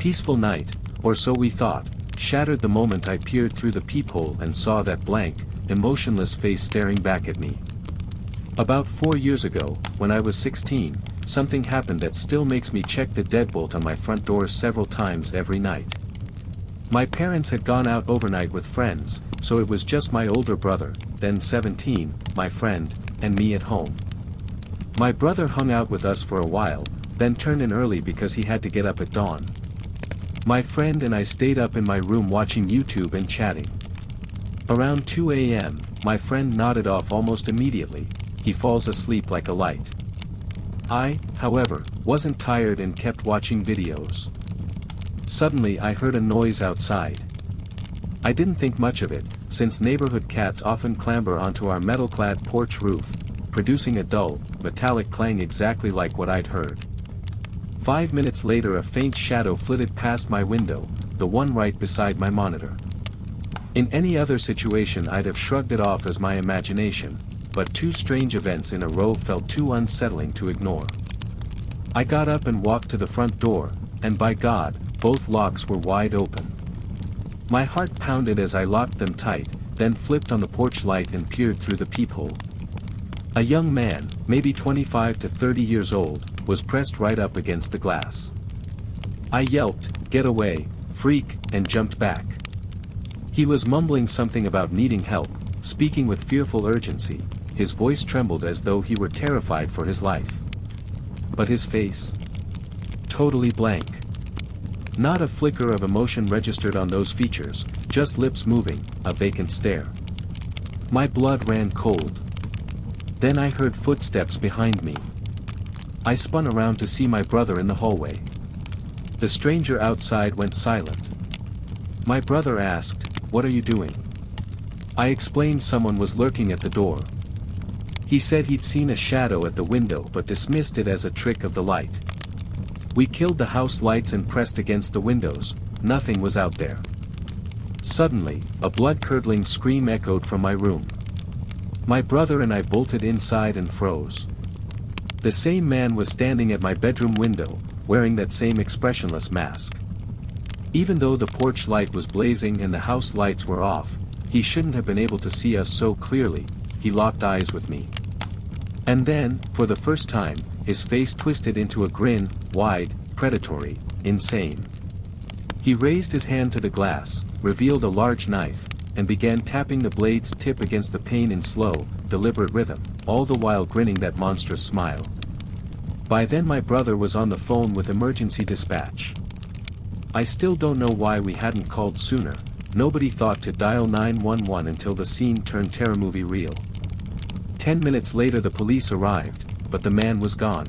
peaceful night, or so we thought, shattered the moment I peered through the peephole and saw that blank, emotionless face staring back at me. About 4 years ago, when I was 16, something happened that still makes me check the deadbolt on my front door several times every night. My parents had gone out overnight with friends, so it was just my older brother, then 17, my friend, and me at home. My brother hung out with us for a while, then turned in early because he had to get up at dawn. My friend and I stayed up in my room watching YouTube and chatting. Around 2 a.m., my friend nodded off almost immediately. He falls asleep like a light. I, however, wasn't tired and kept watching videos. Suddenly I heard a noise outside. I didn't think much of it, since neighborhood cats often clamber onto our metal-clad porch roof, producing a dull, metallic clang exactly like what I'd heard. 5 minutes later a faint shadow flitted past my window, the one right beside my monitor. In any other situation I'd have shrugged it off as my imagination, but 2 strange events in a row felt too unsettling to ignore. I got up and walked to the front door, and by God, both locks were wide open. My heart pounded as I locked them tight, then flipped on the porch light and peered through the peephole. A young man, maybe 25 to 30 years old, was pressed right up against the glass. I yelped, "Get away, freak," and jumped back. He was mumbling something about needing help, speaking with fearful urgency. His voice trembled as though he were terrified for his life. But his face? Totally blank. Not a flicker of emotion registered on those features, just lips moving, a vacant stare. My blood ran cold. Then I heard footsteps behind me. I spun around to see my brother in the hallway. The stranger outside went silent. My brother asked, "What are you doing?" I explained someone was lurking at the door. He said he'd seen a shadow at the window but dismissed it as a trick of the light. We killed the house lights and pressed against the windows, nothing was out there. Suddenly, a blood-curdling scream echoed from my room. My brother and I bolted inside and froze. The same man was standing at my bedroom window, wearing that same expressionless mask. Even though the porch light was blazing and the house lights were off, he shouldn't have been able to see us so clearly. He locked eyes with me. And then, for the first time, his face twisted into a grin, wide, predatory, insane. He raised his hand to the glass, revealed a large knife, and began tapping the blade's tip against the pane in slow, deliberate rhythm, all the while grinning that monstrous smile. By then my brother was on the phone with emergency dispatch. I still don't know why we hadn't called sooner. Nobody thought to dial 911 until the scene turned terror movie real. 10 minutes later the police arrived, but the man was gone.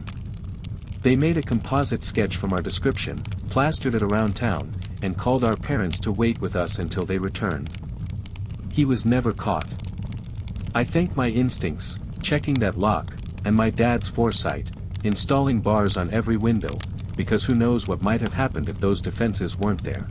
They made a composite sketch from our description, plastered it around town, and called our parents to wait with us until they returned. He was never caught. I thank my instincts, checking that lock, and my dad's foresight, installing bars on every window, because who knows what might have happened if those defenses weren't there.